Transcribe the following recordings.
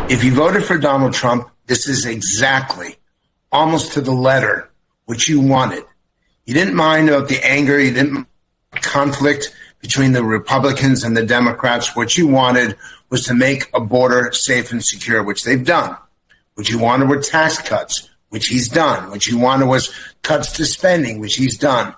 If you voted for Donald Trump, this is exactly, almost to the letter, what you wanted. You didn't mind about the anger. You didn't mind conflict between the Republicans and the Democrats. What you wanted was to make a border safe and secure, which they've done. What you wanted were tax cuts, which he's done. What you wanted was cuts to spending, which he's done.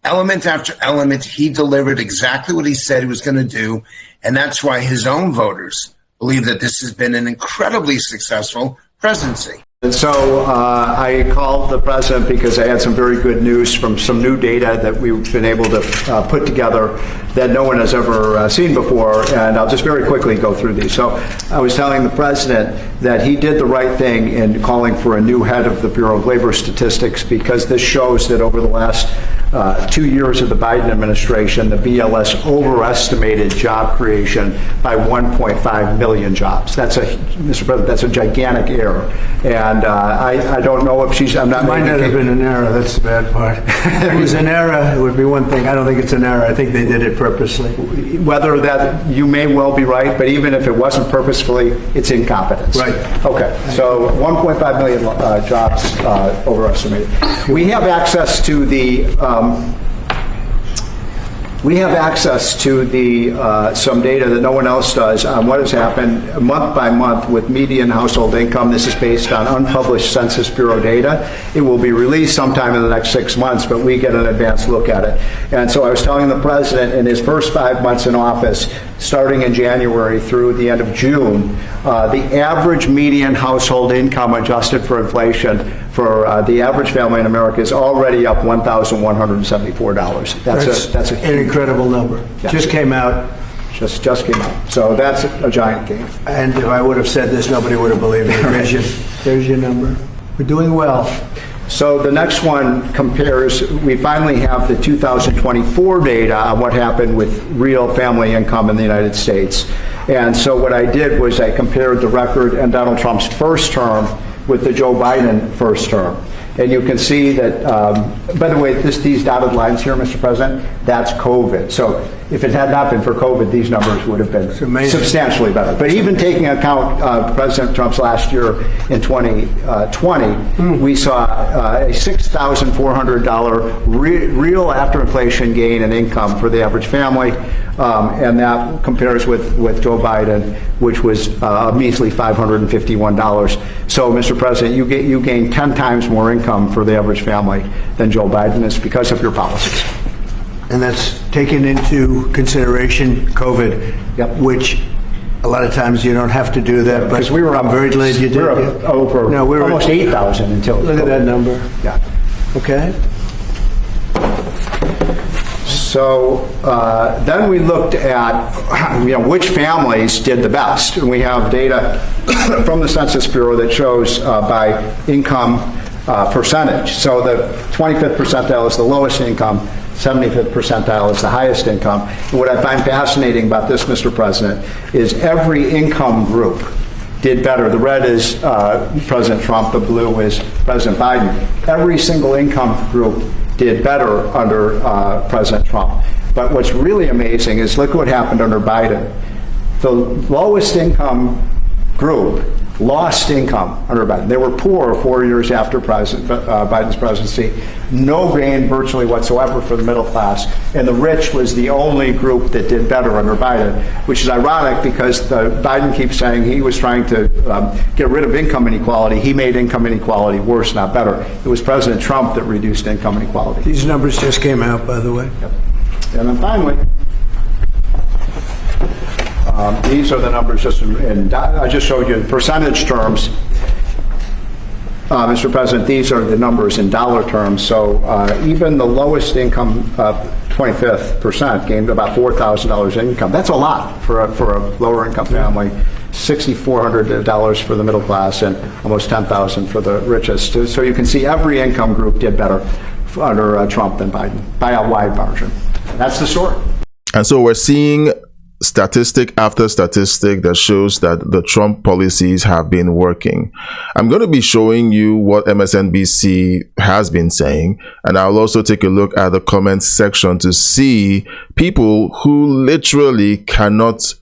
Element after element, he delivered exactly what he said he was going to do. And that's why his own voters believe that this has been an incredibly successful presidency. And so I called the president because I had some very good news from some new data that we've been able to put together that no one has ever seen before, and I'll just very quickly go through these. So I was telling the president that he did the right thing in calling for a new head of the Bureau of Labor Statistics, because this shows that over the last 2 years of the Biden administration, the BLS overestimated job creation by 1.5 million jobs. That's Mr. President, that's a gigantic error. And I don't know if she's, I'm not. It might not have been an error, that's the bad part. If it was an error, it would be one thing. I don't think it's an error. I think they did it purposely. Whether that, you may well be right, but even if it wasn't purposefully, it's incompetence. Right. Okay, so 1.5 million jobs overestimated. We have access to the some data that no one else does on what has happened month by month with median household income. This is based on unpublished Census Bureau data. It will be released sometime in the next 6 months, but we get an advanced look at it. And so I was telling the president in his first 5 months in office, starting in January through the end of June, the average median household income adjusted for inflation for the average family in America is already up $1,174. That's an incredible number. Yeah. Just came out. Just came out. So that's a giant gain. And if I would have said this, nobody would have believed it. There's your number. We're doing well. So the next one compares, we finally have the 2024 data on what happened with real family income in the United States. And so what I did was I compared the record in Donald Trump's first term with the Joe Biden first term. And you can see that, by the way, these dotted lines here, Mr. President, that's COVID. So if it had not been for COVID, these numbers would have been substantially better. But even taking account President Trump's last year in 2020, we saw a $6,400 real after inflation gain in income for the average family. And that compares with Joe Biden, which was a measly $551. So, Mr. President, you gain 10 times more income for the average family than Joe Biden is because of your policies. And that's taken into consideration COVID, yep. Which a lot of times you don't have to do that. Because but I'm very glad you did. We're over almost 8,000 until. Look at that number. Yeah. Okay. So then we looked at which families did the best, and we have data from the Census Bureau that shows by income percentage. So the 25th percentile is the lowest income, 75th percentile is the highest income. And what I find fascinating about this, Mr. President, is every income group did better. The red is President Trump, the blue is President Biden. Every single income group did better under President Trump. But what's really amazing is look what happened under Biden. The lowest income group lost income under Biden. They were poor 4 years after Biden's presidency. No gain virtually whatsoever for the middle class. And the rich was the only group that did better under Biden, which is ironic because Biden keeps saying he was trying to get rid of income inequality. He made income inequality worse, not better. It was President Trump that reduced income inequality. These numbers just came out, by the way. Yep. And then finally, these are the numbers I just showed you in percentage terms. Mr. President, these are the numbers in dollar terms. So even the lowest income, 25th percent, gained about $4,000 in income. That's a lot for a lower income family. $6,400 for the middle class and almost $10,000 for the richest. So you can see every income group did better under Trump than Biden by a wide margin. That's the story. And so we're seeing statistic after statistic that shows that the Trump policies have been working. I'm going to be showing you what MSNBC has been saying, and I'll also take a look at the comments section to see people who literally cannot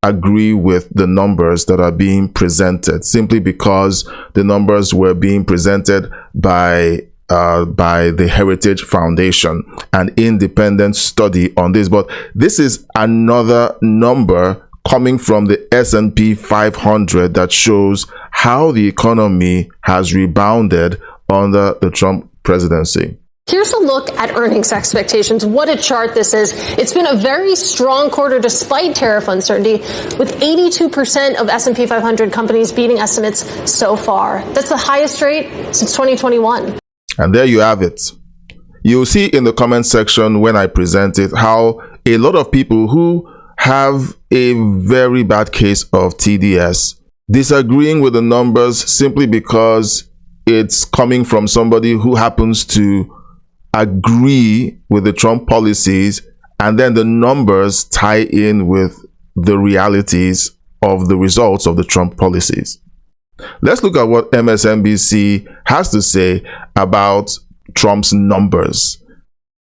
agree with the numbers that are being presented, simply because the numbers were being presented by the Heritage Foundation, an independent study on this. But this is another number coming from the S&P 500 that shows how the economy has rebounded under the Trump presidency. Here's a look at earnings expectations. What a chart this is. It's been a very strong quarter despite tariff uncertainty, with 82% of S&P 500 companies beating estimates so far. That's the highest rate since 2021. And there you have it. You'll see in the comment section when I present it how a lot of people who have a very bad case of TDS disagreeing with the numbers simply because it's coming from somebody who happens to agree with the Trump policies, and then the numbers tie in with the realities of the results of the Trump policies. Let's look at what MSNBC has to say about Trump's numbers,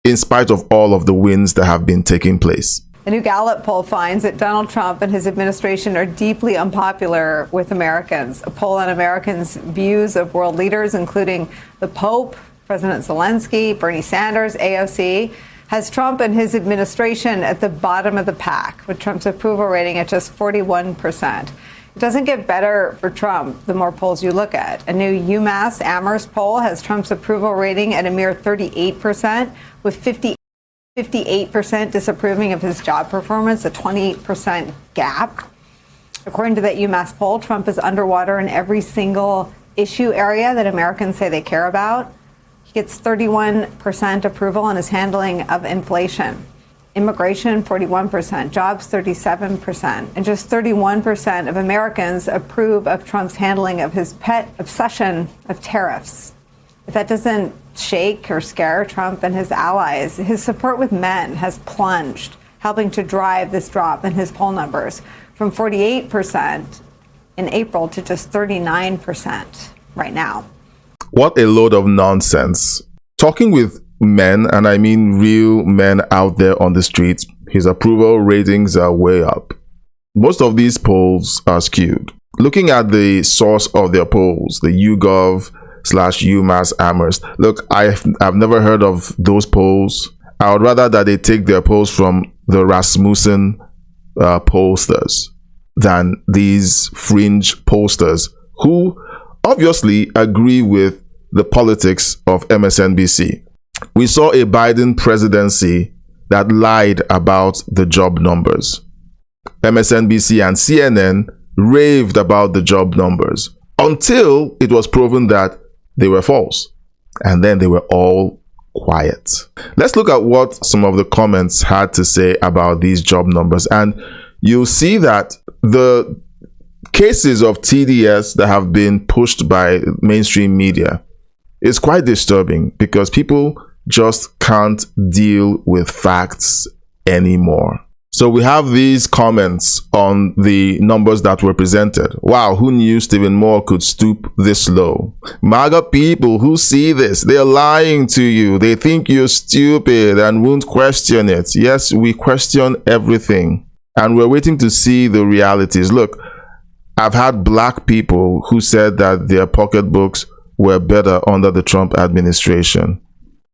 in spite of all of the wins that have been taking place. A new Gallup poll finds that Donald Trump and his administration are deeply unpopular with Americans. A poll on Americans' views of world leaders, including the Pope, President Zelensky, Bernie Sanders, AOC, has Trump and his administration at the bottom of the pack, with Trump's approval rating at just 41%. It doesn't get better for Trump the more polls you look at. A new UMass Amherst poll has Trump's approval rating at a mere 38%, with 58% disapproving of his job performance, a 28% gap. According to that UMass poll, Trump is underwater in every single issue area that Americans say they care about. He gets 31% approval on his handling of inflation. Immigration, 41%. Jobs, 37%. And just 31% of Americans approve of Trump's handling of his pet obsession of tariffs. If that doesn't shake or scare Trump and his allies, his support with men has plunged, helping to drive this drop in his poll numbers from 48% in April to just 39% right now. What a load of nonsense. Talking with men, and I mean real men out there on the streets, his approval ratings are way up. Most of these polls are skewed. Looking at the source of their polls, the YouGov/UMass Amherst. Look, I've never heard of those polls. I would rather that they take their polls from the Rasmussen pollsters than these fringe pollsters who obviously agree with the politics of MSNBC. We saw a Biden presidency that lied about the job numbers. MSNBC and CNN raved about the job numbers until it was proven that they were false. And then they were all quiet. Let's look at what some of the comments had to say about these job numbers. And you'll see that the cases of TDS that have been pushed by mainstream media is quite disturbing, because people just can't deal with facts anymore. So we have these comments on the numbers that were presented. Wow, who knew Stephen Moore could stoop this low? MAGA people who see this, they're lying to you. They think you're stupid and won't question it. Yes, we question everything, and we're waiting to see the realities. Look, I've had black people who said that their pocketbooks were better under the Trump administration.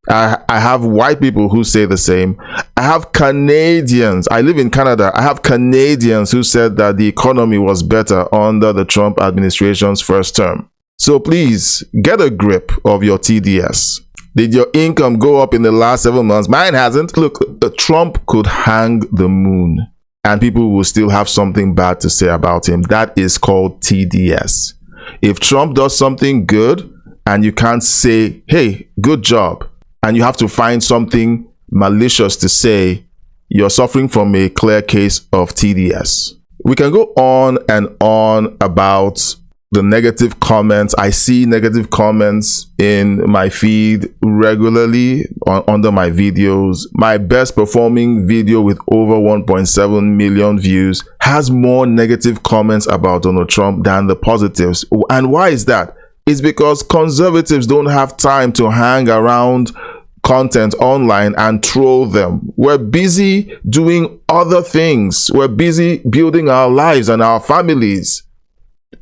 I have white people who say the same. I have Canadians. I live in Canada. I have Canadians who said that the economy was better under the Trump administration's first term. So please get a grip of your TDS. Did your income go up in the last 7 months? Mine hasn't. Look, Trump could hang the moon and people will still have something bad to say about him. That is called TDS. If Trump does something good and you can't say, hey, good job, and you have to find something malicious to say, you're suffering from a clear case of TDS. We can go on and on about the negative comments. I see negative comments in my feed regularly under my videos. My best performing video with over 1.7 million views has more negative comments about Donald Trump than the positives. And why is that? It's because conservatives don't have time to hang around content online and troll them. We're busy doing other things. We're busy building our lives and our families.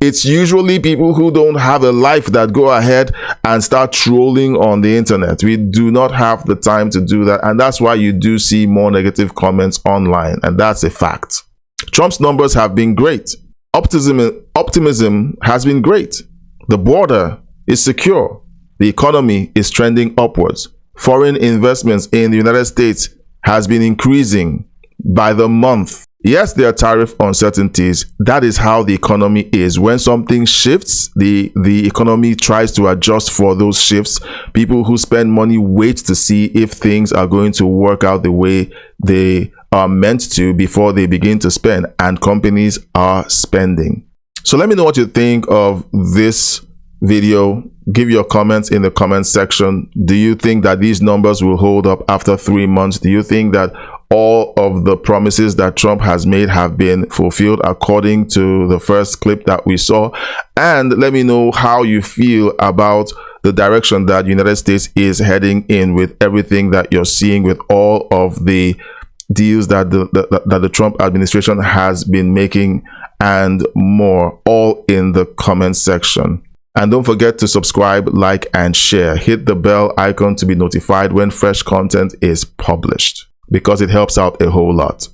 It's usually people who don't have a life that go ahead and start trolling on the internet. We do not have the time to do that. And that's why you do see more negative comments online. And that's a fact. Trump's numbers have been great. Optimism has been great. The border is secure. The economy is trending upwards. Foreign investments in the United States has been increasing by the month. Yes, there are tariff uncertainties. That is how the economy is. When something shifts, the economy tries to adjust for those shifts. People who spend money wait to see if things are going to work out the way they are meant to before they begin to spend, and companies are spending. So let me know what you think of this video. Give your comments in the comment section. Do you think that these numbers will hold up after 3 months? Do you think that all of the promises that Trump has made have been fulfilled according to the first clip that we saw? And let me know how you feel about the direction that the United States is heading in with everything that you're seeing, with all of the deals that the Trump administration has been making and more, all in the comment section. And don't forget to subscribe, like, and share. Hit the bell icon to be notified when fresh content is published, because it helps out a whole lot.